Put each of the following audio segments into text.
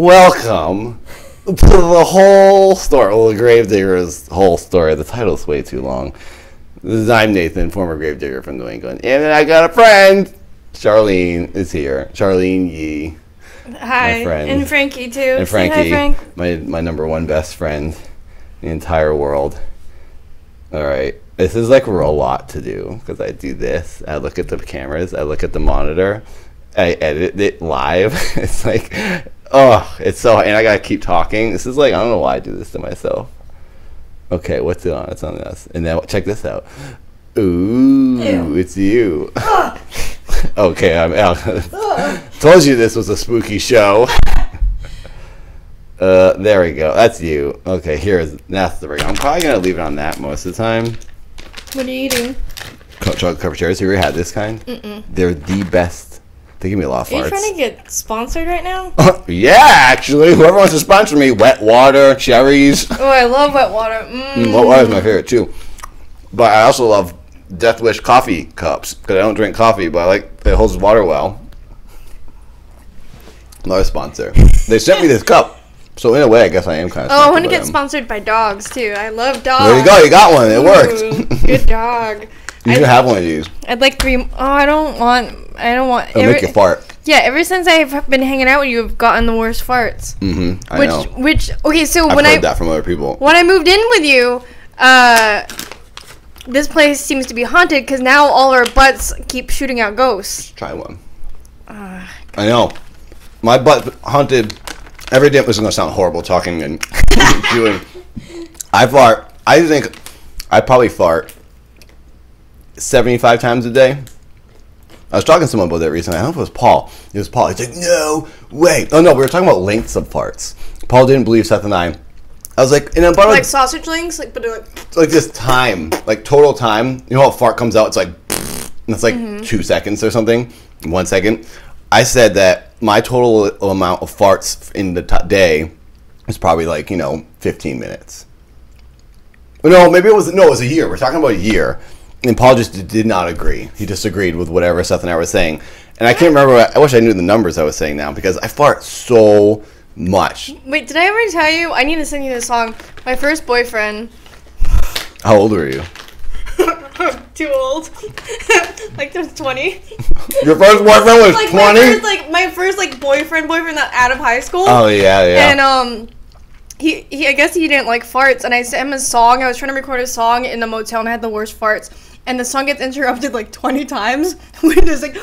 Welcome to the whole story. Well, the Gravedigger's whole story. The title's way too long. I'm Nathan, former Gravedigger from New England. And then I got a friend. Charlyne is here. Charlyne Yee. Hi. My friend. And Frankie, too. And Frankie, hi, Frank. my number one best friend in the entire world. All right. This is like a lot to do because I do this. I look at the cameras. I look at the monitor. I edit it live. It's like, oh, it's so, and I gotta keep talking. This is like, I don't know why I do this to myself. Okay, what's it on? It's on us. And now check this out. Ooh, ew. It's you. Okay, I'm out. Told you this was a spooky show. There we go. That's you. Okay, that's the ring. I'm probably gonna leave it on that most of the time. What are you eating? Chocolate covered cherries. Have you ever had this kind? Mm-mm. They're the best. They give me a lot of farts. Are you trying to get sponsored right now? Yeah, actually. Whoever wants to sponsor me, wet water, cherries. Oh, I love wet water. Wet water is my favorite, too. But I also love Death Wish coffee cups, because I don't drink coffee, but I like it holds water well. Another sponsor. They sent me this cup, so in a way, I guess I am kind of I want to get sponsored by dogs, too. I love dogs. There you go. You got one. It worked. Good dog. You should have one of these. I'd like 3. Oh, I don't want. It'll make you fart. Yeah, ever since I've been hanging out with you, I've gotten the worst farts. Mm-hmm. I know. Okay, so I've heard that from other people. When I moved in with you, this place seems to be haunted because now all our butts keep shooting out ghosts. Try one. I know. My butt haunted every day. This is gonna sound horrible talking and doing. I fart. I think I probably fart 75 times a day. I was talking to someone about that recently. I don't know if it was Paul. It was Paul. He's like, no, wait. Oh, no, we were talking about lengths of farts. Paul didn't believe Seth and I. I was like, about like sausage links? Like this time. Like total time. You know how a fart comes out? It's like, and it's like 2 seconds or something. 1 second. I said that my total amount of farts in the day was probably like, 15 minutes. No, maybe it was a year. We're talking about a year. And Paul just did not agree. He disagreed with whatever Seth and I were saying. And I can't remember. I wish I knew the numbers I was saying now because I fart so much. Wait, did I ever tell you? I need to sing you this song. My first boyfriend. How old were you? Too old. Like 20. Your first boyfriend was 20? My first boyfriend that out of high school. Oh, yeah. And he I guess he didn't like farts, and I sent him a song. I was trying to record a song in the motel, and I had the worst farts. And the song gets interrupted like 20 times. We're just like,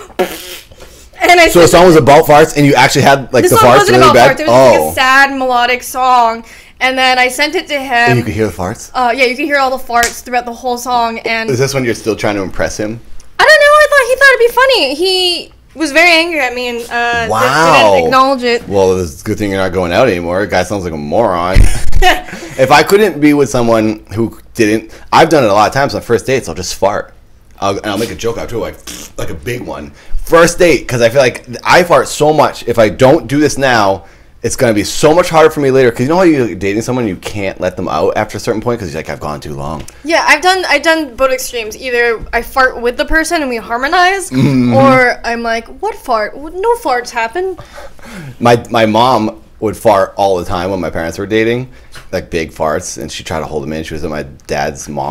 and so the song was about farts, and you actually had like the farts really about bad. Farts. It was like a sad melodic song, and then I sent it to him. And you could hear the farts. Yeah, you could hear all the farts throughout the whole song. And is this when you're still trying to impress him? I don't know. He thought it'd be funny. He was very angry at me and didn't acknowledge it. Well, it's a good thing you're not going out anymore. The guy sounds like a moron. If I couldn't be with someone who didn't, I've done it a lot of times on first dates. I'll just fart. I'll make a joke out too, like a big one. First date, because I feel like I fart so much. If I don't do this now, it's going to be so much harder for me later. Because you know how you're dating someone, you can't let them out after a certain point because you're like, I've gone too long. Yeah, I've done both extremes. Either I fart with the person and we harmonize, or I'm like, what fart? No farts happen. My mom would fart all the time when my parents were dating, like big farts, and she tried to hold them in. She was at my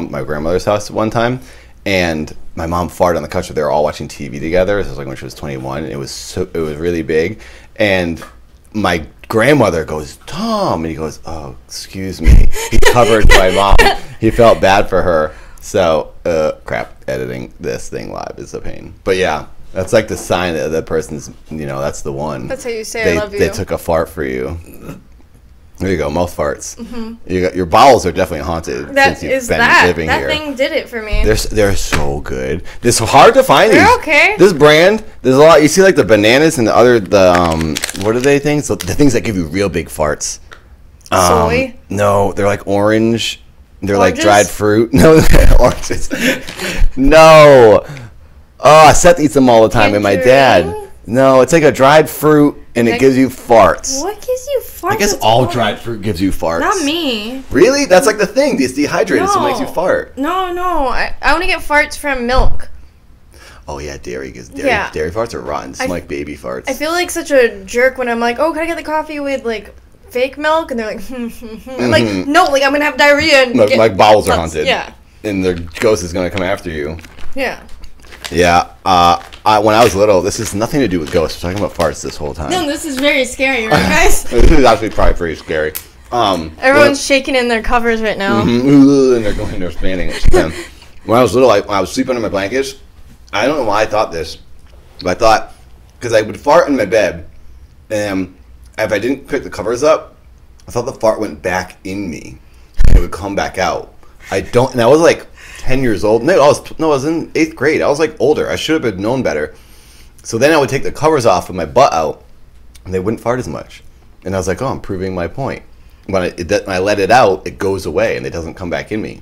my grandmother's house one time, and my mom farted on the couch. They were all watching TV together. This was like when she was 21. And it was really big, and my grandmother goes, Tom, and he goes, oh, excuse me. He covered my mom. He felt bad for her. So, crap, editing this thing live is a pain. But yeah, that's like the sign that the person's, that's the one. That's how you say I love you. They took a fart for you. There you go, mouth farts. Your bowels are definitely haunted since you've been living here. That thing did it for me. They're so good. It's hard to find these. They're okay. This brand, there's a lot. You see like the bananas and what are they things? The things that give you real big farts. Soy? No, they're like orange. They're Oranges? like dried fruit. No, oranges. No. Oh, Seth eats them all the time, and my dad. No, it's like a dried fruit, and it gives you farts. What gives you farts? I guess all dried fruit gives you farts. Not me. Really? That's like the thing. It's dehydrated, so it makes you fart. No. I only get farts from milk. Oh yeah, dairy Yeah. dairy farts are rotten. Smell like baby farts. I feel like such a jerk when I'm like, oh, can I get the coffee with like fake milk? And they're like, I'm like, no, like I'm gonna have diarrhea. And my bowels are haunted. Yeah. And the ghost is gonna come after you. Yeah. Yeah. When I was little, this has nothing to do with ghosts. We're talking about farts this whole time. No, this is very scary, right, guys? This is actually probably pretty scary. Everyone's shaking in their covers right now. And they're spanning. When I was little, when I was sleeping under my blankets, I don't know why I thought this, but I thought, because I would fart in my bed, and if I didn't pick the covers up, I thought the fart went back in me, and it would come back out. And I was like 10 years old. No, I was in 8th grade. I was like older. I should have known better. So then I would take the covers off with my butt out, and they wouldn't fart as much. And I was like, oh, I'm proving my point. When I let it out, it goes away, and it doesn't come back in me.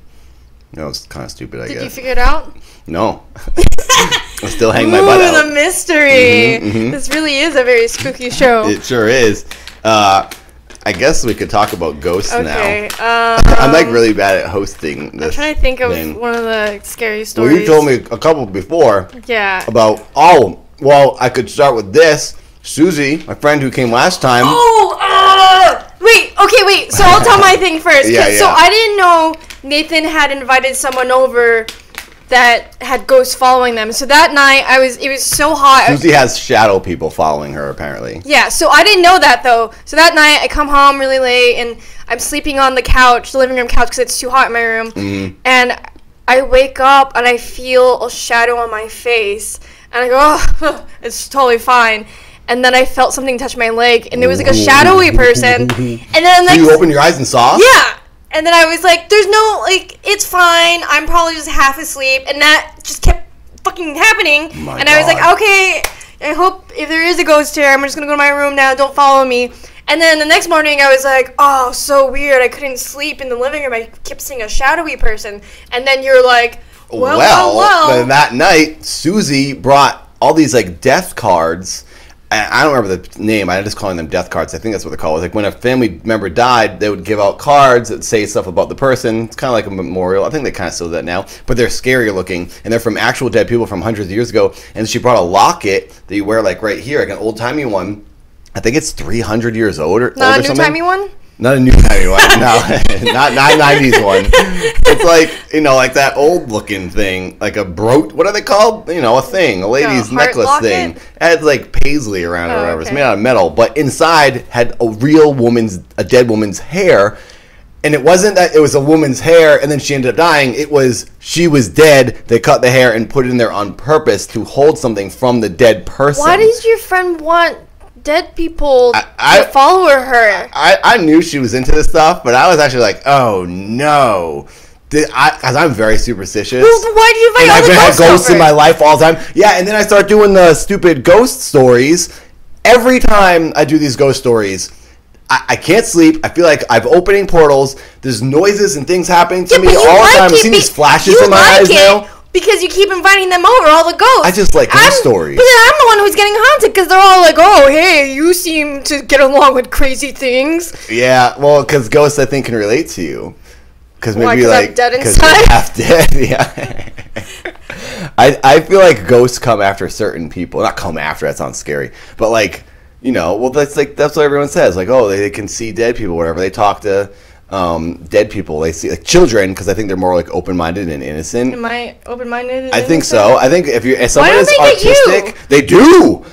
You know, it's kind of stupid, I guess. Did you figure it out? No. I still hang my butt out. The mystery. This really is a very spooky show. It sure is. I guess we could talk about ghosts now. I'm like really bad at hosting this. I'm trying to think of one of the scary stories. Well, you told me a couple before. Yeah. About, I could start with this. Susie, my friend who came last time. Wait. So I'll tell my thing first. Yeah. So I didn't know Nathan had invited someone over that had ghosts following them. So that night, it was so hot. Susie has shadow people following her, apparently. Yeah, so I didn't know that, though. So that night, I come home really late, and I'm sleeping on the couch, the living room couch, because it's too hot in my room. Mm-hmm. And I wake up, and I feel a shadow on my face. And I go, oh, it's totally fine. And then I felt something touch my leg, and it was like a shadowy person. And then, like, so you opened your eyes and saw? Yeah. And then I was like, there's no, like, it's fine. I'm probably just half asleep. And that just kept fucking happening. I was like, okay, I hope if there is a ghost here, I'm just going to go to my room now. Don't follow me. And then the next morning, I was like, oh, so weird. I couldn't sleep in the living room. I kept seeing a shadowy person. And then you're like, well. Then that night, Susie brought all these, like, death cards. I don't remember the name. I'm just calling them death cards. I think that's what they're called. Like when a family member died, they would give out cards that say stuff about the person. It's kind of like a memorial. I think they kind of still do that now. But they're scarier looking, and they're from actual dead people from hundreds of years ago. And she brought a locket that you wear like right here, like an old-timey one. I think it's 300 years old or Not older a new-timey one? Not a new-timey one. No, not 90s one. It's like, like that old-looking thing, like a brooch. What are they called? A thing, a lady's necklace locket? thing. It had like paisley around it or whatever. Okay. It's made out of metal, but inside had a dead woman's hair. And it wasn't that it was a woman's hair and then she ended up dying. It was she was dead. They cut the hair and put it in there on purpose to hold something from the dead person. Why does your friend want dead people to follow her? I knew she was into this stuff, but I was actually like, oh no. Because I'm very superstitious. Well, why do you invite all the ghosts? I've had ghosts in my life all the time. Yeah, and then I start doing the stupid ghost stories. Every time I do these ghost stories, I can't sleep. I feel like I'm opening portals. There's noises and things happening to me all the time. I'm seeing these flashes in my eyes now. Because you keep inviting them over, all the ghosts. I just like ghost stories. But then I'm the one who's getting haunted because they're all like, oh, hey, you seem to get along with crazy things. Yeah, well, because ghosts, I think, can relate to you. Because maybe I'm dead inside? You're half dead, yeah. I feel like ghosts come after certain people. Not come after, that sounds scary. But like, that's what everyone says. Like, oh, they can see dead people, whatever. They talk to dead people. They see like children because I think they're more like open-minded and innocent. Am I open-minded? I think so. I think if someone is autistic, they do.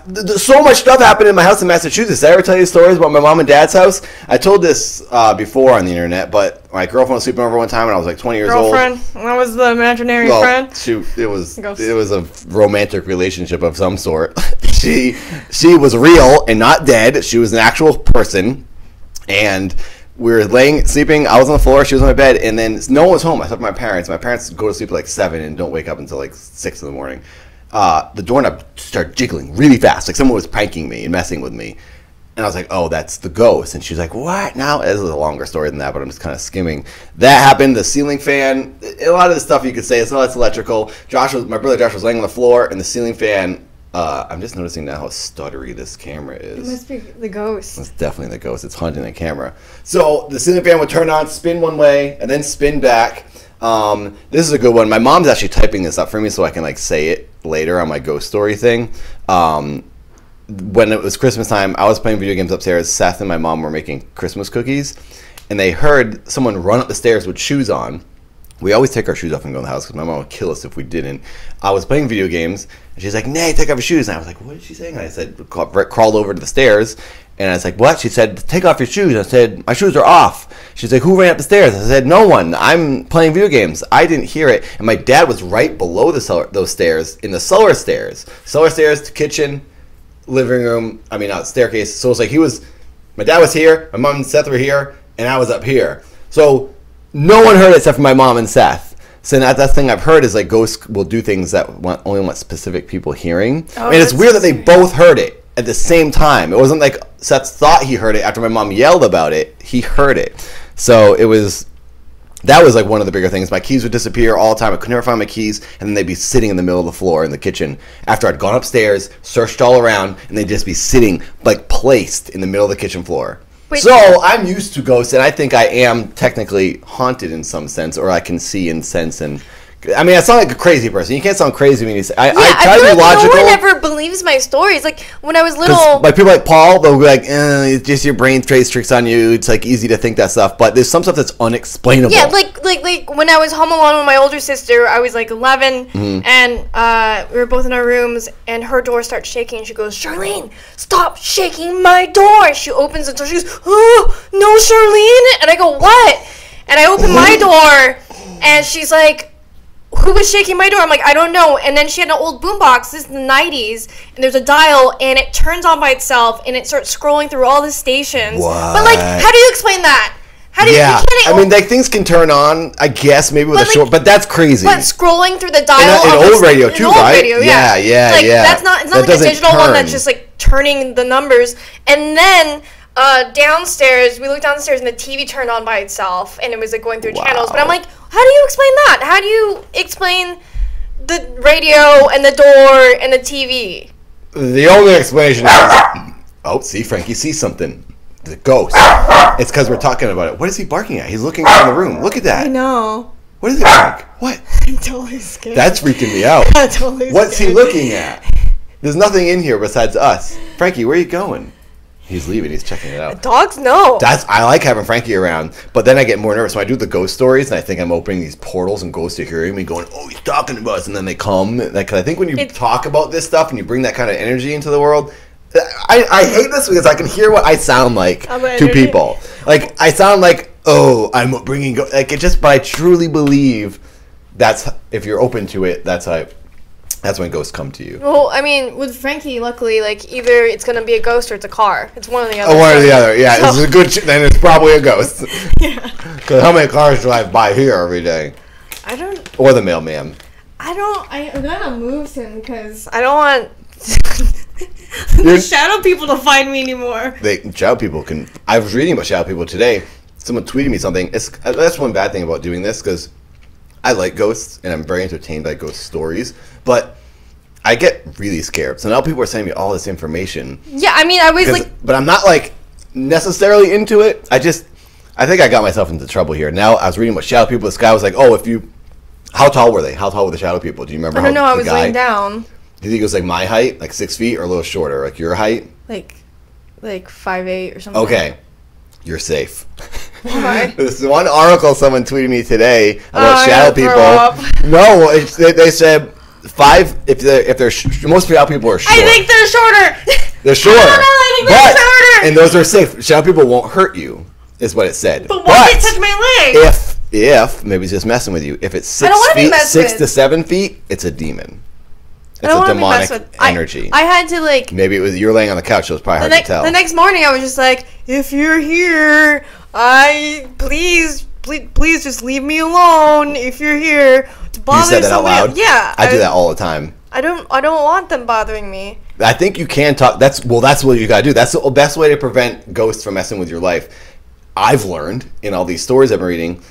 There's so much stuff happened in my house in Massachusetts. Did I ever tell you stories about my mom and dad's house? I told this before on the internet, but my girlfriend was sleeping over one time when I was like 20 years old. Girlfriend? That was the imaginary friend? It was a romantic relationship of some sort. She was real and not dead. She was an actual person, and we were sleeping. I was on the floor. She was on my bed, and then no one was home. I slept with my parents. My parents go to sleep at like 7 and don't wake up until like 6 in the morning. The doorknob started jiggling really fast, like someone was pranking me and messing with me. And I was like, oh, that's the ghost. And she was like, what? Now, this is a longer story than that, but I'm just kind of skimming. That happened. The ceiling fan, a lot of the stuff you could say, that's electrical. My brother Josh was laying on the floor, and the ceiling fan, I'm just noticing now how stuttery this camera is. It must be the ghost. It's definitely the ghost. It's haunting the camera. So the ceiling fan would turn on, spin one way, and then spin back. This is a good one. My mom's actually typing this up for me so I can like say it later on my ghost story thing. When it was Christmas time, I was playing video games upstairs. Seth and my mom were making Christmas cookies, and they heard someone run up the stairs with shoes on. We always take our shoes off and go in the house because my mom would kill us if we didn't. I was playing video games, and she's like, "Nay, take off your shoes." And I was like, "What is she saying?" And I said, crawled over to the stairs, and I was like, "What?" She said, "Take off your shoes." I said, "My shoes are off." She's like, "Who ran up the stairs?" I said, "No one. I'm playing video games." I didn't hear it, and my dad was right below those stairs in the cellar stairs. Cellar stairs to kitchen, living room. I mean, not staircase. So it's like my dad was here, my mom and Seth were here, and I was up here. So no one heard it except for my mom and Seth. So that's the thing I've heard is like ghosts will do things that only want specific people hearing. Oh, and it's weird that they both heard it at the same time. It wasn't like Seth thought he heard it after my mom yelled about it. He heard it. So that was like one of the bigger things. My keys would disappear all the time. I could never find my keys, and then they'd be sitting in the middle of the floor in the kitchen after I'd gone upstairs, searched all around, and they'd just be sitting like placed in the middle of the kitchen floor. Wait, so I'm used to ghosts, and I think I am technically haunted in some sense, or I can see and sense and. I mean, I sound like a crazy person. You can't sound crazy when you say. I try to be logical. No one ever believes my stories. Like when I was little, like people like Paul, they'll be like, "It's just your brain plays tricks on you. It's like easy to think that stuff." But there's some stuff that's unexplainable. Yeah, like when I was home alone with my older sister, I was like 11, and we were both in our rooms, and her door starts shaking, and she goes, "Charlyne, stop shaking my door!" She opens the door. She goes, "Oh no, Charlyne!" And I go, "What?" And I open my door, and she's like, "Who was shaking my door?" I'm like, "I don't know." And then she had an old boombox. This is the 90s. And there's a dial, and it turns on by itself, and it starts scrolling through all the stations. What? But, like, how do you explain that? How do you, yeah. you can't, I mean, like, things can turn on, I guess, maybe with a short, but that's crazy. But scrolling through the dial. In old radio, too, right? Radio, yeah. Yeah. It's not like a digital one that's just, like, turning the numbers. And then downstairs, we looked downstairs, and the TV turned on by itself, and it was, like, going through channels. But I'm like, how do you explain that? How do you explain the radio and the door and the TV? The only explanation is, oh, see, Frankie sees something. The ghost. It's because we're talking about it. What is he barking at? He's looking around the room. Look at that. I know. What is it like? What? I'm totally scared. That's freaking me out. I'm totally scared. What's he looking at? There's nothing in here besides us. Frankie, where are you going? He's leaving. He's checking it out. Dogs know. I like having Frankie around, but then I get more nervous when I do the ghost stories, and I think I'm opening these portals, and ghosts are hearing me going, "Oh, he's talking to us," and then they come. Like, 'cause I think when you talk about this stuff and you bring that kind of energy into the world, I hate this because I can hear what I sound like to people. Like, I sound like, "Oh, I'm bringing like it just." But I truly believe that's if you're open to it. That's when ghosts come to you. Well, I mean, with Frankie, luckily, like, either it's going to be a ghost or it's a car. It's one or the other. Oh, one or the other, yeah. So. It's a good then it's probably a ghost. Yeah. Because how many cars drive by here every day? I don't... Or the mailman. I gotta move him because I don't want the shadow people to find me anymore. Shadow people can... I was reading about shadow people today. Someone tweeted me something. That's one bad thing about doing this because I like ghosts and I'm very entertained by ghost stories. But I get really scared. So now people are sending me all this information. Yeah, I mean, I was like... But I'm not, like, necessarily into it. I think I got myself into trouble here. Now, I was reading about shadow people. This guy was like, "Oh, how tall were they? How tall were the shadow people? Do you remember?" I don't know. I was laying down. Do you think it was like my height, like 6 feet, or a little shorter, like your height? Like 5'8" or something. Okay. You're safe. Why? This one article someone tweeted me today about shadow people. No, they said... if they're most shadow people are short. I think they're shorter. They're shorter. I think they're shorter. And those are safe. Shadow people won't hurt you, is what it said. But why did it touch my leg? If maybe it's just messing with you. If it's 6 to 7 feet, it's a demon. It's a demonic energy. I had to like. Maybe it was you were laying on the couch, so it's probably hard to tell. The next morning, I was just like, "If you're here, please just leave me alone. If you're here." You said that out loud? Yeah. I do that all the time. I don't want them bothering me. I think you can talk. That's what you gotta do. That's the best way to prevent ghosts from messing with your life. I've learned in all these stories I've been reading,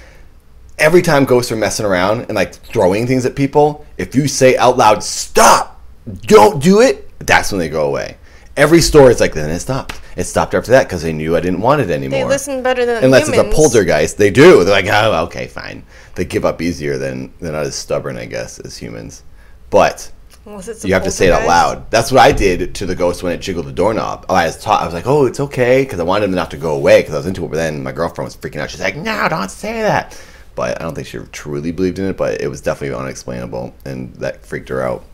every time ghosts are messing around and like throwing things at people, if you say out loud, "Stop! Don't do it," that's when they go away. Every story is like, then it stopped. It stopped after that because they knew I didn't want it anymore. They listen better than unless humans. it's a poltergeist. They do. They're like, oh, okay, fine. They give up easier than they're not as stubborn, I guess, as humans. But you have to say it out loud. That's what I did to the ghost when it jiggled the doorknob. I was like, oh, it's okay, because I wanted him not to go away because I was into it. But then my girlfriend was freaking out. She's like, no, don't say that. But I don't think she truly believed in it, but it was definitely unexplainable, and that freaked her out.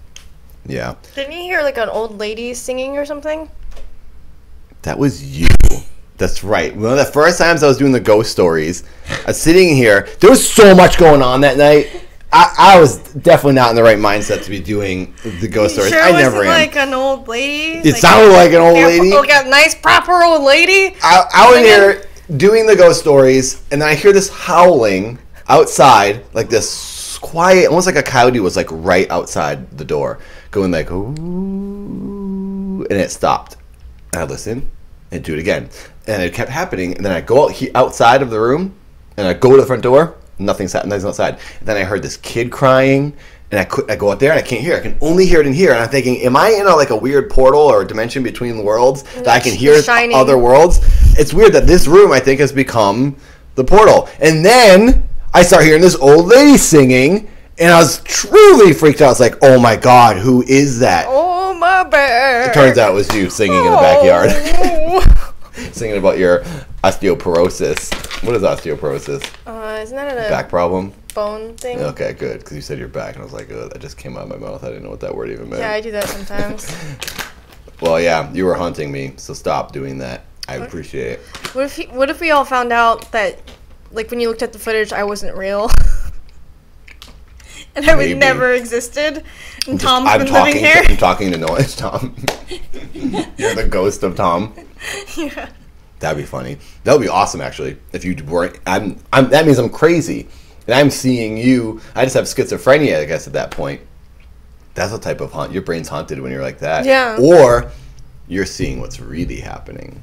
Yeah. Didn't you hear like an old lady singing or something? That was you. That's right. One of the first times I was doing the ghost stories, I was sitting here. There was so much going on that night. I was definitely not in the right mindset to be doing the ghost stories. Sure I never wasn't am. like an old lady? It sounded like an old lady. Like a nice, proper old lady? I was here doing the ghost stories, and then I hear this howling outside, like this quiet, almost like a coyote was like right outside the door, going like, ooh, and it stopped. And I listened and do it again. And it kept happening, and then I go outside of the room, and I go to the front door, nothing's outside. And then I heard this kid crying, and I go out there, and I can't hear. I can only hear it in here. And I'm thinking, am I in like a weird portal or a dimension between the worlds that I can hear other worlds? It's weird that this room, I think, has become the portal. And then I start hearing this old lady singing, and I was truly freaked out. I was like, oh my God, who is that? Oh, my bad. It turns out it was you singing in the backyard. Singing about your osteoporosis. What is osteoporosis? Isn't that a back problem? Bone thing? Okay, good. Because you said your back, and I was like, oh, that just came out of my mouth. I didn't know what that word even meant. Yeah, I do that sometimes. Well, yeah, you were haunting me, so stop doing that. I appreciate it. What if we all found out that, like, when you looked at the footage, I wasn't real? And I would never existed. And Tom's been living here. I'm talking to noise, Tom. You're the ghost of Tom. Yeah. That'd be funny. That would be awesome, actually. If you weren't, that means I'm crazy, and I'm seeing you. I just have schizophrenia, I guess, at that point. That's the type of haunt. Your brain's haunted when you're like that. Yeah. Or you're seeing what's really happening,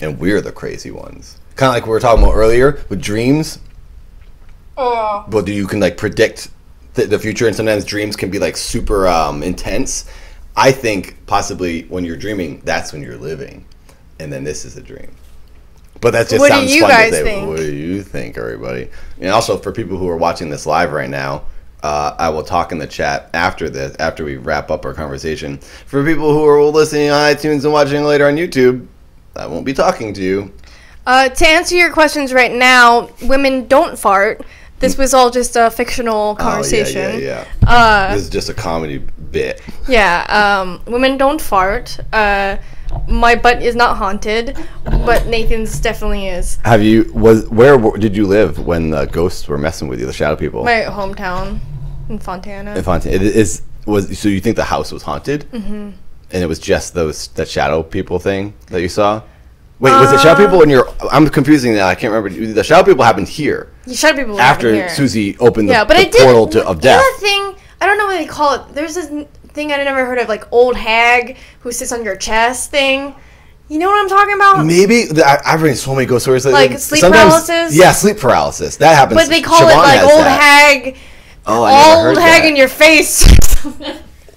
and we're the crazy ones. Kind of like we were talking about earlier with dreams. Oh. But you can like predict the future, and sometimes dreams can be like super intense. I think possibly when you're dreaming, that's when you're living, and then this is a dream. But that just sounds fun to say. What do you think, everybody? And also for people who are watching this live right now, I will talk in the chat after we wrap up our conversation. For people who are listening on iTunes and watching later on YouTube, I won't be talking to you. To answer your questions right now, women don't fart. This was all just a fictional conversation. Oh, yeah. This is just a comedy bit. Yeah, women don't fart. My butt is not haunted, but Nathan's definitely is. Where did you live when the ghosts were messing with you, the shadow people? My hometown in Fontana. So you think the house was haunted? Mm-hmm. And it was just that shadow people thing that you saw? Wait, was it shadow people when I'm confusing now. I can't remember. The shadow people happened here. The shadow people after here. Susie opened the portal of death. The other thing, I don't know what they call it. There's this thing I never heard of, like old hag who sits on your chest thing. You know what I'm talking about? Maybe. I've read so many ghost stories. Like sleep paralysis? Yeah, sleep paralysis. That happens. But they call it like old hag. Oh, I never heard old hag in your face.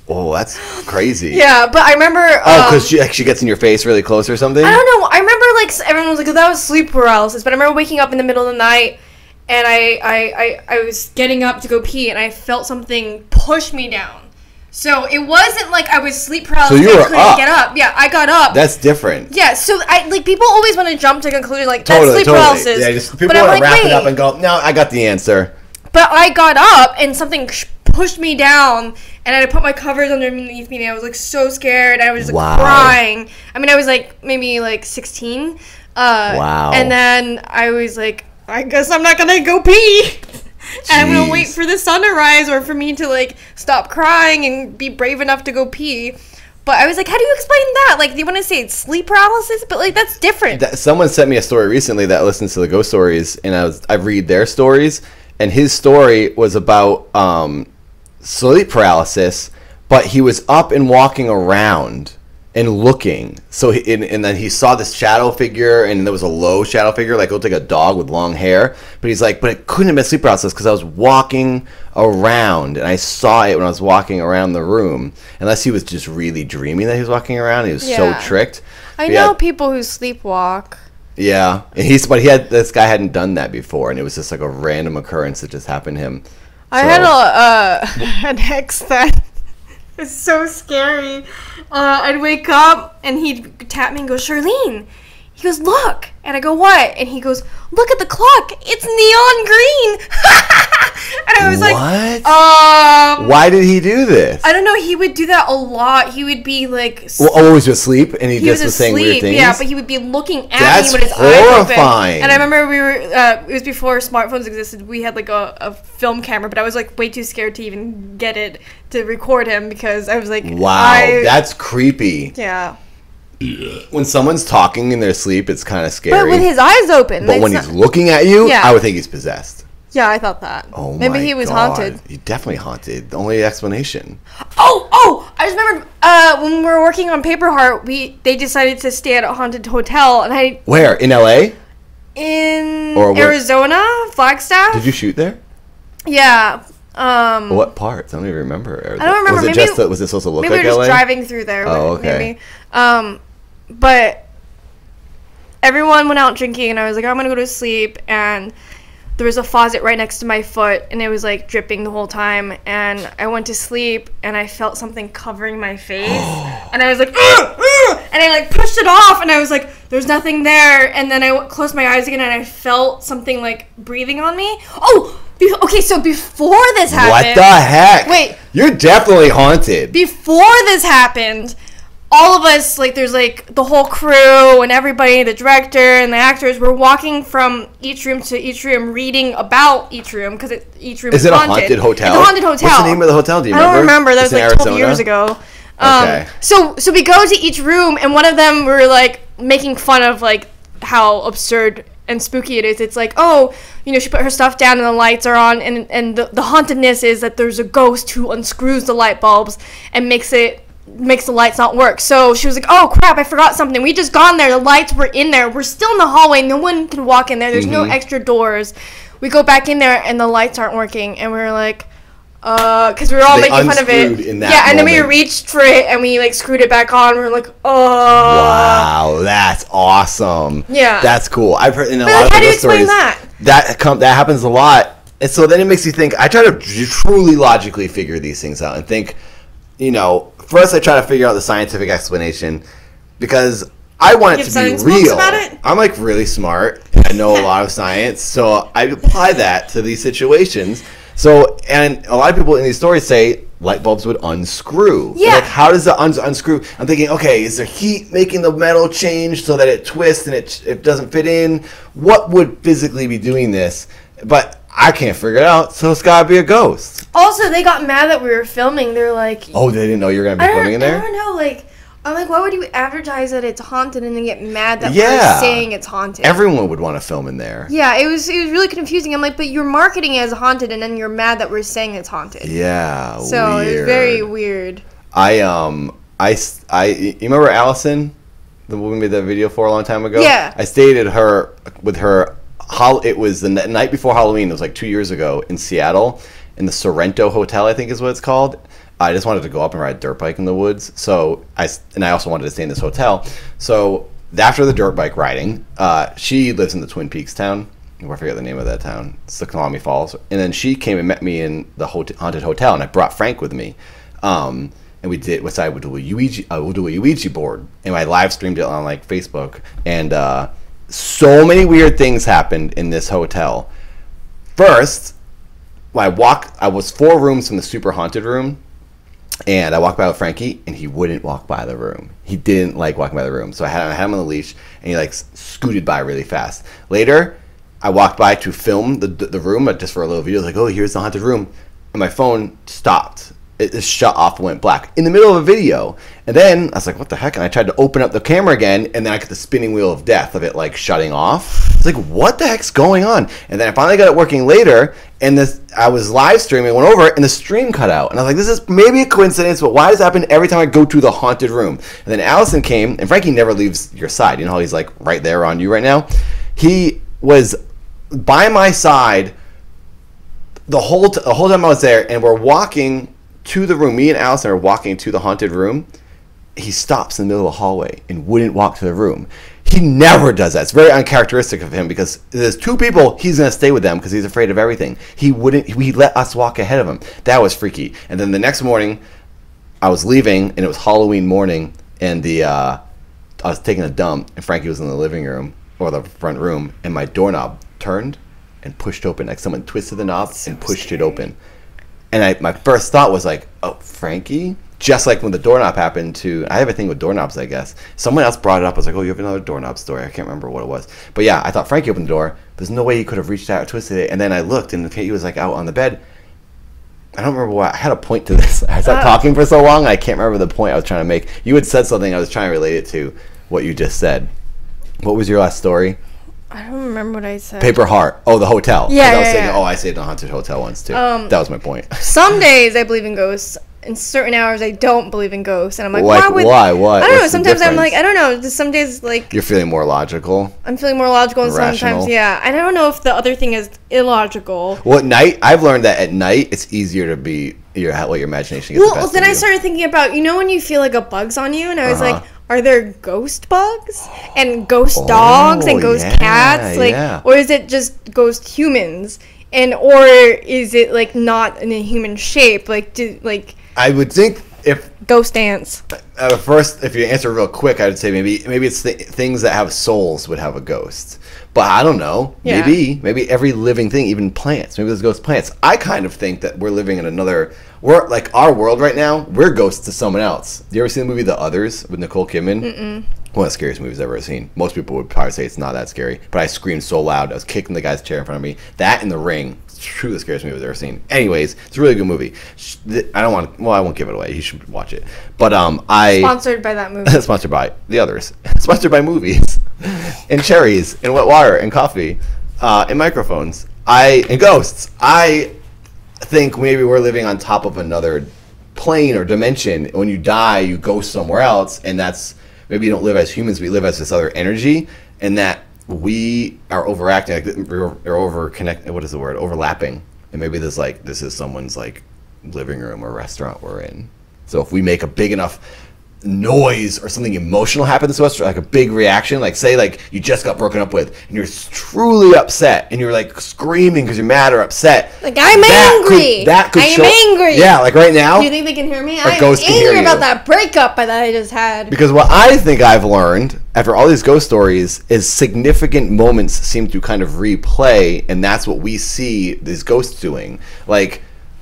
Oh, that's crazy. Yeah, but I remember... because she gets in your face really close or something? I don't know. I remember, like, everyone was like, that was sleep paralysis. But I remember waking up in the middle of the night, and I was getting up to go pee, and I felt something push me down. So it wasn't like I was sleep paralysis. So you were I couldn't get up. Yeah, I got up. That's different. Yeah, so people always want to jump to conclusion, like, that's sleep paralysis. Yeah, people want to wrap it up and go, no, I got the answer. But I got up, and something pushed me down, and I put my covers underneath me, and I was like so scared, and I was just like crying. I mean, I was like maybe like 16. Wow. And then I was like, I guess I'm not gonna go pee. And I'm gonna wait for the sun to rise, or for me to like stop crying and be brave enough to go pee. But I was like, how do you explain that? Like, you want to say it's sleep paralysis, but like that's different. Someone sent me a story recently that listens to the ghost stories, and I read their stories, and his story was about sleep paralysis, but he was up and walking around, and looking. So and then he saw this shadow figure, and there was a low shadow figure, like it looked like a dog with long hair. But he's like, but it couldn't have been sleep paralysis because I was walking around, and I saw it when I was walking around the room. Unless he was just really dreaming that he was walking around. He was so tricked. I know people who sleepwalk. Yeah, and but this guy hadn't done that before, and it was just like a random occurrence that just happened to him. I had an ex that was so scary. I'd wake up and he'd tap me and go, Charlyne. He goes, look. And I go, what? And he goes, look at the clock. It's neon green. And I was like, what? Why did he do this? I don't know. He would do that a lot. He would be like... always asleep, and he just was saying weird things? Yeah, but he would be looking at me with his eyes open. And I remember it was before smartphones existed. We had like a film camera, but I was like way too scared to even get it to record him because I was like... Wow, that's creepy. Yeah. When someone's talking in their sleep, it's kind of scary. But with his eyes open. But when he's looking at you, I would think he's possessed. Yeah, I thought that. Oh my Maybe he was haunted. He definitely haunted. The only explanation. Oh! I just remember when we were working on Paper Heart, they decided to stay at a haunted hotel, and Where? In LA? In Arizona, Flagstaff. Did you shoot there? Yeah. What parts? I don't even remember. I don't remember. Was it supposed to look like LA? Maybe we were just driving through there. Oh, okay. Maybe. But everyone went out drinking, and I was like, I'm gonna go to sleep, and there was a faucet right next to my foot, and it was like dripping the whole time, and I went to sleep, and I felt something covering my face, and I was like, and I like pushed it off, and I was like, there's nothing there, and then I closed my eyes again, and I felt something like breathing on me. Okay, so before this happened... What the heck? Wait. You're definitely haunted. Before this happened, all of us, like, there's, like, the whole crew and everybody, the director and the actors, were walking from each room to each room, reading about each room, because each room is haunted. Is it a haunted hotel? It's a haunted hotel. What's the name of the hotel? Do you remember? I don't remember. That was, like, 12 years ago. Okay. So we go to each room, and one of them, we were, like, making fun of, like, how absurd and spooky it is. It's like, oh, you know, she put her stuff down and the lights are on, and the hauntedness is that there's a ghost who unscrews the light bulbs and makes the lights not work. So she was like, oh crap, I forgot something. We just gone there, the lights were in there, we're still in the hallway, no one can walk in there, there's no extra doors. We go back in there and the lights aren't working, and we were like, because we were all making fun of it. And then we reached for it and we like screwed it back on. We were like, oh. Wow, that's awesome. Yeah, that's cool. I've heard in a but lot like, of how do you stories explain that happens a lot. And so then it makes you think. I try to truly logically figure these things out and think. You know, first I try to figure out the scientific explanation because I want it to be real. About it? I'm like really smart. I know a lot of science, so I apply that to these situations. So, and a lot of people in these stories say light bulbs would unscrew. Yeah. Like, how does it unscrew? I'm thinking, okay, is there heat making the metal change so that it twists and it doesn't fit in? What would physically be doing this? But I can't figure it out, so it's gotta be a ghost. Also, they got mad that we were filming. They're like... Oh, they didn't know you were gonna be filming in there? I don't know, like... I'm like, why would you advertise that it's haunted and then get mad that we're saying it's haunted? Everyone would want to film in there. Yeah, it was really confusing. I'm like, but you're marketing it as haunted and then you're mad that we're saying it's haunted. Yeah, so weird. It was very weird. You remember Allison, the woman we made that video for a long time ago? Yeah. I stayed with her. It was the night before Halloween. It was like 2 years ago in Seattle, in the Sorrento Hotel, I think is what it's called. I just wanted to go up and ride a dirt bike in the woods. So I also wanted to stay in this hotel. So after the dirt bike riding, she lives in the Twin Peaks town. I forget the name of that town. It's the Snoqualmie Falls. And then she came and met me in the haunted hotel, and I brought Frank with me. And we did we'll do a Ouija board, and I live streamed it on like Facebook. And so many weird things happened in this hotel. First, when I was 4 rooms from the super haunted room. And I walked by with Frankie, and he wouldn't walk by the room. He didn't like walking by the room. So I had him on the leash, and he like scooted by really fast. Later, I walked by to film the room, just for a little video. I was like, oh, here's the haunted room. And my phone stopped. it just shut off and went black in the middle of a video. And then I was like, what the heck? And I tried to open up the camera again, and then I got the spinning wheel of death of it like shutting off. It's like, what the heck's going on? And then I finally got it working later, and I was live streaming, went over, and the stream cut out. And I was like, this is maybe a coincidence, but why does it happen every time I go to the haunted room? And then Allison came, and Frankie never leaves your side. You know how he's like right there on you right now? He was by my side the whole time I was there, and we're walking to the room. Me and Allison are walking to the haunted room. He stops in the middle of the hallway and wouldn't walk to the room. He never does that. It's very uncharacteristic of him because there's two people, he's going to stay with them because he's afraid of everything. He let us walk ahead of him. That was freaky. And then the next morning, I was leaving, and it was Halloween morning, and I was taking a dump, and Frankie was in the living room, or the front room, and my doorknob turned and pushed open. Like someone twisted the knob and pushed it open. And my first thought was like, oh, Frankie? Just like when the doorknob happened to, I have a thing with doorknobs, I guess. Someone else brought it up. I was like, oh, you have another doorknob story. I can't remember what it was. But yeah, I thought Frankie opened the door. There's no way he could have reached out or twisted it. And then I looked, and he was like out on the bed. I don't remember what. I had a point to this. I stopped talking for so long, I can't remember the point I was trying to make. You had said something. I was trying to relate it to what you just said. What was your last story? I don't remember what I said. Paper Heart. Oh, the hotel. Yeah, I was yeah, saying, yeah. oh, I stayed in a haunted hotel once too. That was my point. Some days I believe in ghosts. In certain hours I don't believe in ghosts, and I'm like, why? What? I don't know. Sometimes I'm like, I don't know. Just some days like you're feeling more logical. I'm feeling more logical, and rational. Sometimes and I don't know if the other thing is illogical. Well, at night, I've learned that at night it's easier to be your imagination gets the best then of I you. started thinking about when you feel like a bug's on you, and I was like, are there ghost bugs and ghost dogs and ghost cats, or is it just ghost humans, or is it like not in a human shape, I would think if ghost ants. First, if you answer real quick, I would say maybe it's things that have souls would have a ghost. But I don't know. Yeah. Maybe every living thing, even plants. Maybe there's ghost plants. I kind of think that we're living in we're like our world right now. We're ghosts to someone else. Do you ever see the movie The Others with Nicole Kidman? Mm-mm. One of the scariest movies I've ever seen. Most people would probably say it's not that scary, but I screamed so loud. I was kicking the guy's chair in front of me. That and The Ring. It's truly the scariest movie I've ever seen. Anyways, it's a really good movie. I won't give it away. You should watch it. But Sponsored by that movie. Sponsored by The Others. Sponsored by movies. And cherries. And wet water. And coffee. And microphones. And ghosts. I think maybe we're living on top of another plane or dimension. When you die, you go somewhere else. And that's, maybe you don't live as humans, we live as this other energy. And that we are overacting, overlapping, and maybe this is someone's living room or restaurant we're in. So if we make a big enough noise or something emotional happens to us, or like a big reaction, say you just got broken up with and you're truly upset and you're screaming because you're mad or upset, I'm angry. I'm angry. Yeah, right now. Do you think they can hear me? I'm angry about that breakup that I just had. Because what I think I've learned after all these ghost stories is significant moments seem to kind of replay, and that's what we see these ghosts doing.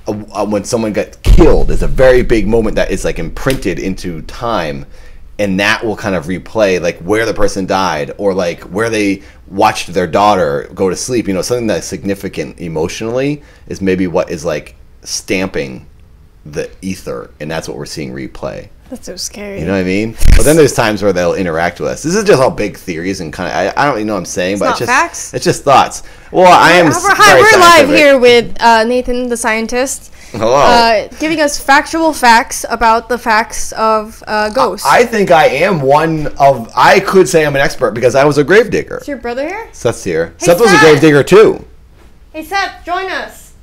When someone got killed is a very big moment that is imprinted into time, and that will kind of replay where the person died, or where they watched their daughter go to sleep. Something that's significant emotionally is maybe what is stamping the ether, and that's what we're seeing replay. That's so scary. You know what I mean? But then there's times where they'll interact with us. This is just all big theories and kind of I don't really know what I'm saying, but it's just thoughts. Well, we're live here with Nathan, the scientist. Hello. Giving us factual facts about the facts of ghosts. I think I am I could say I'm an expert because I was a gravedigger. Is your brother here? Seth's here. Hey, Seth was a gravedigger too. Hey Seth, join us.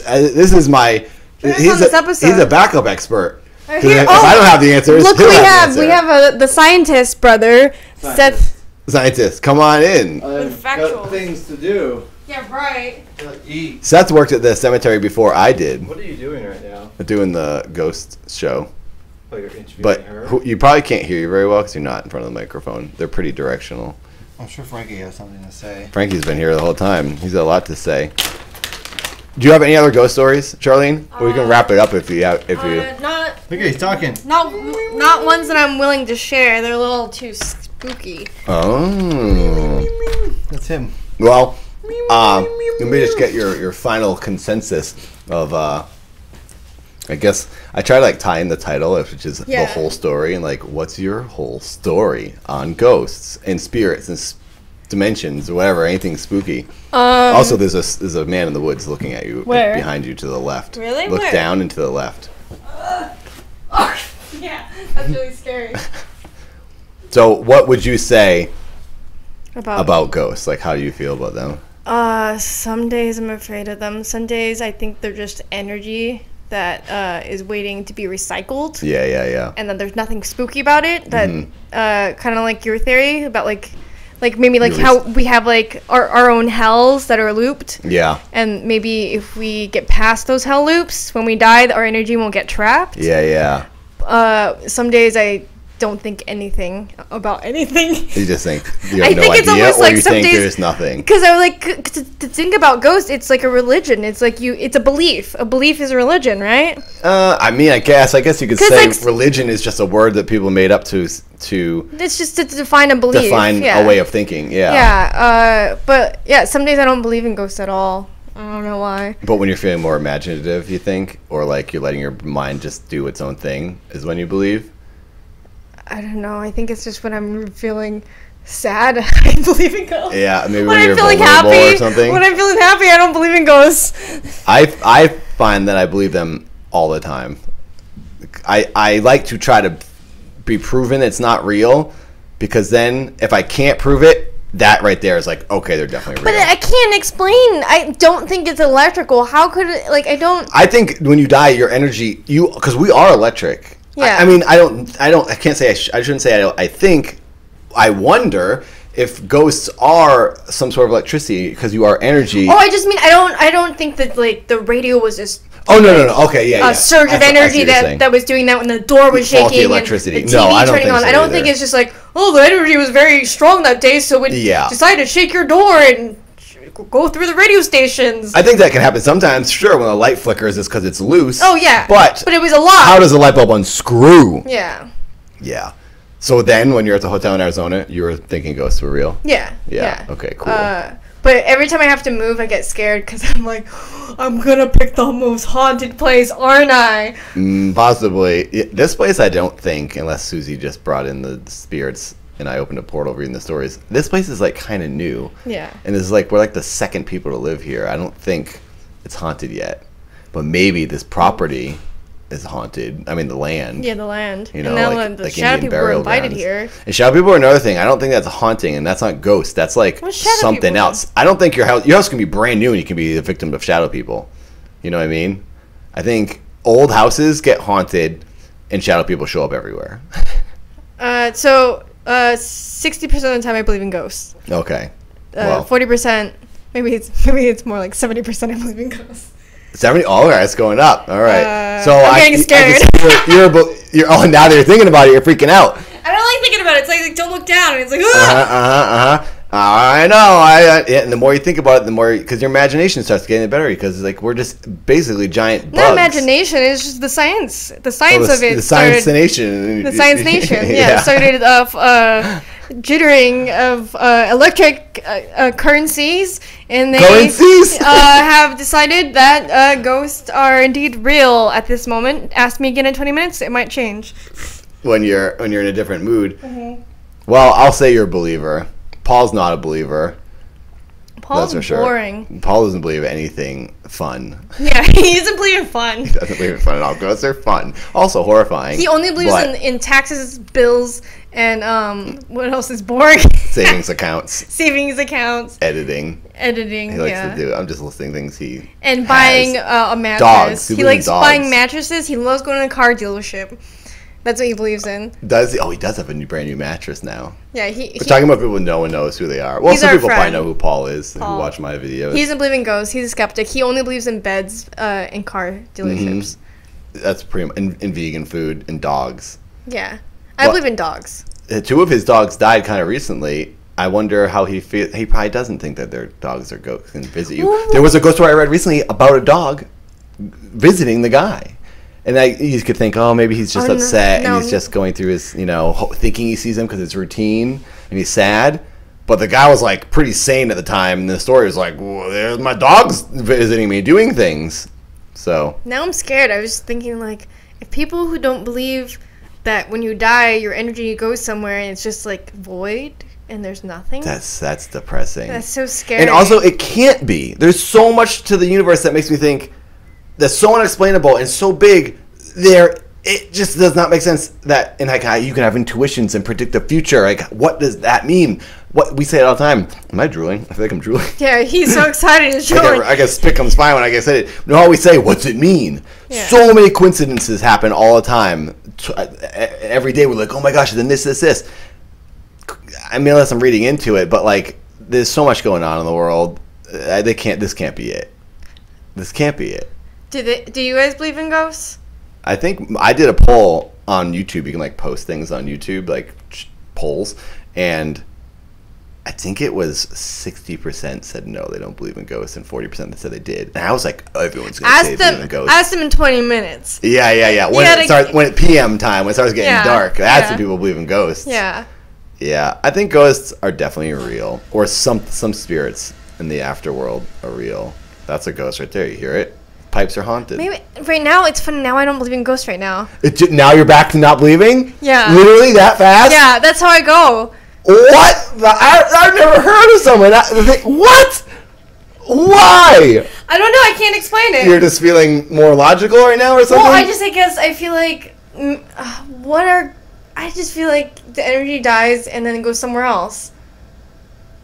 This is my. He's a backup expert. If I don't have the answers, look, we have the scientist brother, Seth. Scientist, come on in. I've got things to do. Yeah, right. Eat. Seth worked at the cemetery before I did. What are you doing right now? Doing the ghost show. Oh, you're interviewing But her? you probably can't hear you very well because you're not in front of the microphone. They're pretty directional. I'm sure Frankie has something to say. Frankie's been here the whole time. He's got a lot to say. Do you have any other ghost stories, Charlyne? Or we can wrap it up if you have. Not. Look, he's talking. Not ones that I'm willing to share. They're a little too spooky. Oh. That's him. Well, let me just get your final consensus of I guess I try to like tie in the title, which is the Yeah. whole story, and like, what's your whole story on ghosts and spirits and dimensions or whatever, anything spooky. Also, there's a man in the woods looking at you, Where? behind you to the left. Really? Look Where? down and to the left. Yeah, that's really scary. So, what would you say About about ghosts? Like, how do you feel about them? some days I'm afraid of them. Some days I think they're just energy that is waiting to be recycled. Yeah. And then there's nothing spooky about it. That Mm-hmm. kind of like your theory about like maybe like Your how we have like our own hells that are looped. Yeah. And maybe if we get past those hell loops, when we die, our energy won't get trapped. Yeah. Some days I don't think anything about anything. You just think you I have no think idea, it's almost or like you some think days- there's nothing. Because I like to think about ghosts. It's like a religion. It's like it's a belief. A belief is a religion, right? I mean, I guess you could 'Cause, say like, religion is just a word that people made up to It's just to define a belief. define yeah. a way of thinking. Yeah. Yeah. But yeah, some days I don't believe in ghosts at all. I don't know why. But when you're feeling more imaginative, you think, or like you're letting your mind just do its own thing, is when you believe. I don't know. I think it's just when I'm feeling sad, I believe in ghosts. Yeah, maybe When when you're I'm feeling vulnerable happy, or something. when I'm feeling happy, I don't believe in ghosts. I find that I believe them all the time. I like to try to be proven it's not real, because then if I can't prove it, that right there is like, okay, they're definitely real. But I can't explain. I don't think it's electrical. How could it? Like I don't. I think when you die, your energy, because we are electric. Yeah. I mean, I can't say, I shouldn't say I think, I wonder if ghosts are some sort of electricity, because you are energy. Oh, I just mean I don't think that like the radio was just. Oh, no. Okay, yeah. A surge of energy that was doing that when the door was Faulty shaking electricity. and the TV No, I don't turning think on. so I don't either. think it's just like, oh, the energy was very strong that day, so it decided to shake your door and go through the radio stations. I think that can happen sometimes. Sure, when the light flickers, it's because it's loose. Oh yeah, but it was a lot. How does the light bulb unscrew? Yeah. Yeah. So then, when you're at the hotel in Arizona, you were thinking ghosts were real. Yeah. Yeah. Okay. Cool. But every time I have to move, I get scared because I'm like, I'm gonna pick the most haunted place, aren't I? Possibly. This place, I don't think, unless Susie just brought in the spirits and I opened a portal reading the stories. This place is like kind of new. Yeah. And this is like, we're like the second people to live here. I don't think it's haunted yet. But maybe this property is haunted. I mean, the land. Yeah, the land. You know, and now like the shadow Indian people were burial invited grounds. here. And shadow people are another thing. I don't think that's a haunting, and that's not ghosts. That's like What's shadow something people? else. I don't think your house can be brand new and you can be the victim of shadow people. You know what I mean? I think old houses get haunted and shadow people show up everywhere. 60% of the time I believe in ghosts. Okay. Well, 40%, maybe it's more like 70% I believe in ghosts. 70. All right, it's going up. All right. So I'm getting scared. Oh, now that you're thinking about it, you're freaking out. I don't like thinking about it. It's like don't look down. And it's like, I know. Yeah, and the more you think about it, the more, because your imagination starts getting better, because like we're just basically giant bugs. Not imagination. It's just the science. The science of it. The science nation. The science nation. Yeah. Started off jittering of electric currencies, and they have decided that ghosts are indeed real at this moment. Ask me again in 20 minutes. It might change. When you're in a different mood. Mm-hmm. Well, I'll say you're a believer. Paul's not a believer. Paul's that's for boring. Sure. Paul doesn't believe anything fun. Yeah, he doesn't believe in fun. He doesn't believe in fun at all. Ghosts are fun. Also horrifying. He only believes in taxes, bills, and what else is boring? Savings accounts. Savings accounts. Editing. He likes to do. I'm just listing things he and has. Buying a mattress. Dogs. He likes buying mattresses. He loves going to a car dealership. That's what he believes in. Does he? Oh, he does have a brand new mattress now. Yeah, we're talking about people no one knows who they are. Well, some people probably know who Paul is who watch my videos. He doesn't believe in ghosts. He's a skeptic. He only believes in beds and car dealerships. Mm-hmm. That's pretty much in vegan food and dogs. Yeah, I believe in dogs. 2 of his dogs died kind of recently. I wonder how he feels. He probably doesn't think that their dogs are ghosts and visit you. Ooh. There was a ghost story I read recently about a dog visiting the guy. And you could think, oh, maybe he's just upset and he's just going through his, thinking he sees him because it's routine and he's sad. But the guy was like pretty sane at the time. And the story was like, well, there's my dog's visiting me, doing things. So Now I'm scared. I was thinking, like, if people who don't believe that when you die, your energy goes somewhere and it's just, like, void and there's nothing. that's depressing. That's so scary. And also, it can't be. There's so much to the universe that makes me think that's so unexplainable and so big. It just does not make sense that, and like, you can have intuitions and predict the future. Like, what does that mean? What we say it all the time. Am I drooling? I feel like I'm drooling. Yeah, he's so excited. He's drooling. I guess spit comes fine when I say it. No, always say, what's it mean? Yeah. So many coincidences happen all the time. Every day we're like, oh my gosh, then this. I mean, unless I'm reading into it, but like, there's so much going on in the world. This can't be it. This can't be it. Do you guys believe in ghosts? I think I did a poll on YouTube. You can like post things on YouTube, like polls, and I think it was 60% said no, they don't believe in ghosts, and 40% that said they did. And I was like, oh, everyone's gonna say they believe in ghosts. Ask them in 20 minutes. Yeah. When it PM time, when it starts getting dark, that's when people believe in ghosts. Yeah. Yeah, I think ghosts are definitely real, or some spirits in the afterworld are real. That's a ghost right there. You hear it? Pipes are haunted. Maybe right now it's funny. Now I don't believe in ghosts right now. Now you're back to not believing? Yeah. Literally that fast? Yeah, that's how I go. What? I've never heard of someone. What? Why? I don't know. I can't explain it. You're just feeling more logical right now or something? Well, I guess I feel like I just feel like the energy dies and then it goes somewhere else.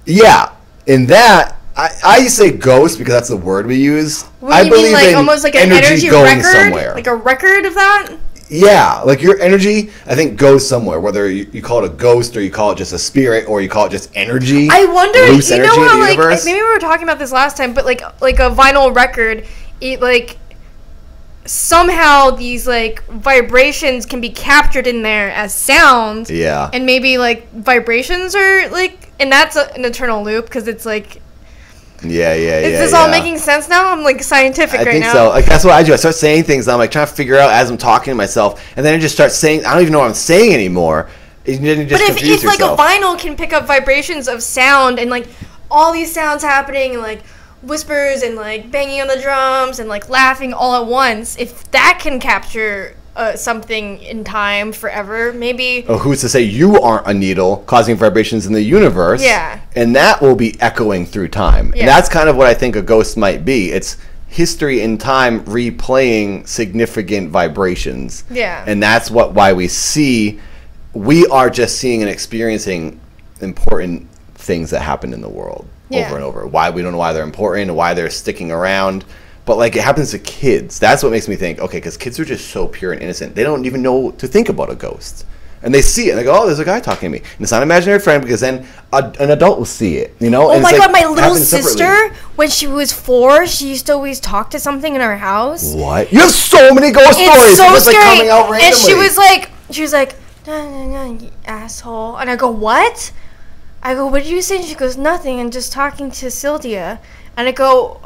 Yeah. In that, I say ghost because that's the word we use. What do you mean, like almost like an energy going record? Somewhere. Like a record of that? Yeah, like your energy, I think, goes somewhere. Whether you call it a ghost or you call it just a spirit or you call it just energy. I wonder, loose you know energy how, in the like, universe. maybe we were talking about this last time, but like a vinyl record, somehow these like vibrations can be captured in there as sound. Yeah. And maybe like vibrations are like, and that's an eternal loop because it's like. Yeah. Is this all making sense now? I'm like scientific right now. I think so. Like that's what I do. I start saying things. I'm like trying to figure out as I'm talking to myself, and then I just start saying. I don't even know what I'm saying anymore. And then you just but if like a vinyl can pick up vibrations of sound and like all these sounds happening and like whispers and like banging on the drums and like laughing all at once, if that can capture something in time forever, maybe. Oh, who's to say you aren't a needle causing vibrations in the universe? Yeah. And that will be echoing through time. Yeah. And that's kind of what I think a ghost might be. It's history in time replaying significant vibrations. Yeah. And that's why we are just seeing and experiencing important things that happen in the world over and over. Why we don't know why they're important and why they're sticking around. But, like, it happens to kids. That's what makes me think, okay, because kids are just so pure and innocent. They don't even know to think about a ghost. And they see it, and they go, oh, there's a guy talking to me. And it's not an imaginary friend, because then an adult will see it, you know? Oh, and my God, like, my little sister, when she was 4, she used to always talk to something in our house. What? You have so many ghost stories. It's so just, scary. Like, coming out randomly. And she was like, no, you asshole. And I go, what? I go, what did you say? And she goes, nothing, I'm just talking to Sylvia. And I go,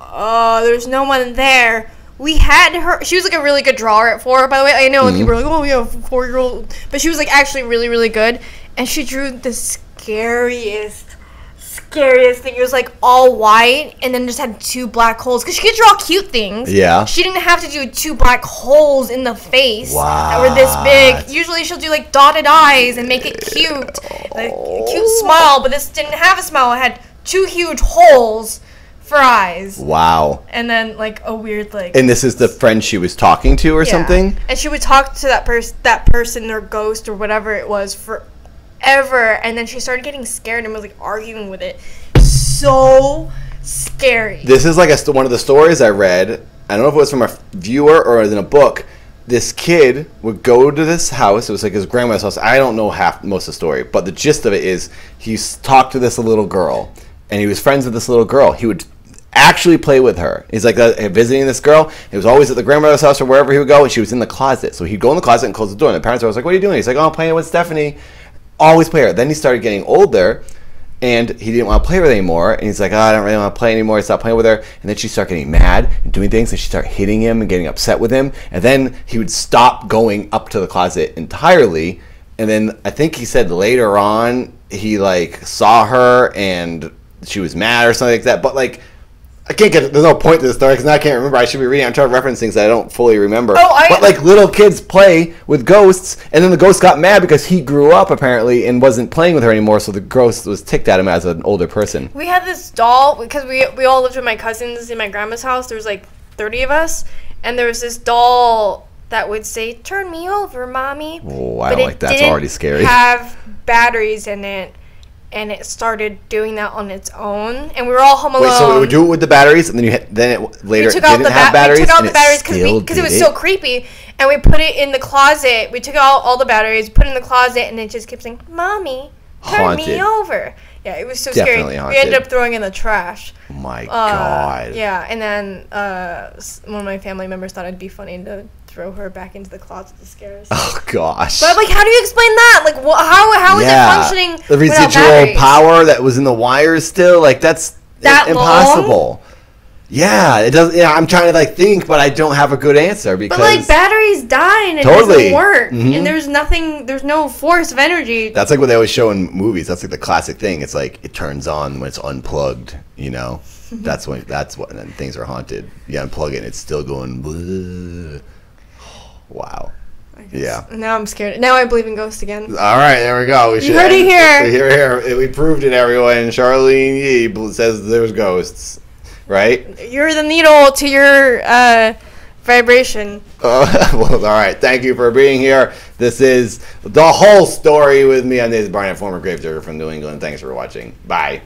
there's no one there. We had her. She was like a really good drawer at 4, by the way. I know people were like, oh, yeah, 4-year-old. But she was like actually really, really good. And she drew the scariest thing. It was like all white and then just had 2 black holes. Because she could draw cute things. Yeah. She didn't have to do 2 black holes in the face that were this big. Usually she'll do like dotted eyes and make it cute. Like a cute smile. But this didn't have a smile. It had 2 huge holes for eyes. Wow. And then like a weird like. And this is the friend she was talking to or something? And she would talk to that person or ghost or whatever it was forever. And then she started getting scared and was like arguing with it. So scary. This is like one of the stories I read. I don't know if it was from a viewer or in a book. This kid would go to this house. It was like his grandma's house. I don't know most of the story. But the gist of it is he talked to this little girl. And he was friends with this little girl. He would actually play with her. He's like visiting this girl. He was always at the grandmother's house or wherever he would go, and she was in the closet. So he'd go in the closet and close the door. And the parents were always like, what are you doing? He's like, oh, I'm playing with Stephanie. Always play her. Then he started getting older, and he didn't want to play with her anymore. And he's like, oh, I don't really want to play anymore. He stopped playing with her. And then she started getting mad and doing things, and she started hitting him and getting upset with him. And then he would stop going up to the closet entirely. And then I think he said later on he like saw her and she was mad or something like that. But like, I can't get. There's no point to the story because now I can't remember. I should be reading. I'm trying to reference things that I don't fully remember. But like little kids play with ghosts, and then the ghost got mad because he grew up apparently and wasn't playing with her anymore. So the ghost was ticked at him as an older person. We had this doll because we all lived with my cousins in my grandma's house. There was like 30 of us, and there was this doll that would say, "Turn me over, mommy." Oh, I don't like that. It's already scary. Have batteries in it. And it started doing that on its own, and we were all home alone. Wait, so it would do it with the batteries, and then later didn't have batteries. We took out the batteries because it was so creepy, and we put it in the closet. We took out all the batteries, put it in the closet, and it just kept saying, "Mommy, turn me over." Yeah, it was so Definitely scary. Haunted. We ended up throwing it in the trash. Oh my God. Yeah, and then one of my family members thought it'd be funny to throw her back into the closet to scare us. Oh gosh. But like, how do you explain that? Like, how is it functioning? The residual power that was in the wires still, like that's impossible. Long? Yeah, it does. Yeah, I'm trying to like think, but I don't have a good answer because. But like batteries die and it doesn't work, and there's no force of energy. That's like what they always show in movies. That's like the classic thing. It's like it turns on when it's unplugged. You know, that's what. And then things are haunted. You unplug it, and it's still going. Bleh. Wow. Yeah. Now I'm scared. Now I believe in ghosts again. All right, there we go. You heard it here. Here. We proved it, everyone. Charlyne Yee says there's ghosts. Right? You're the needle to your vibration. Well, all right. Thank you for being here. This is The Whole Story with me. I'm Barnatt, former Gravedigger from New England. Thanks for watching. Bye.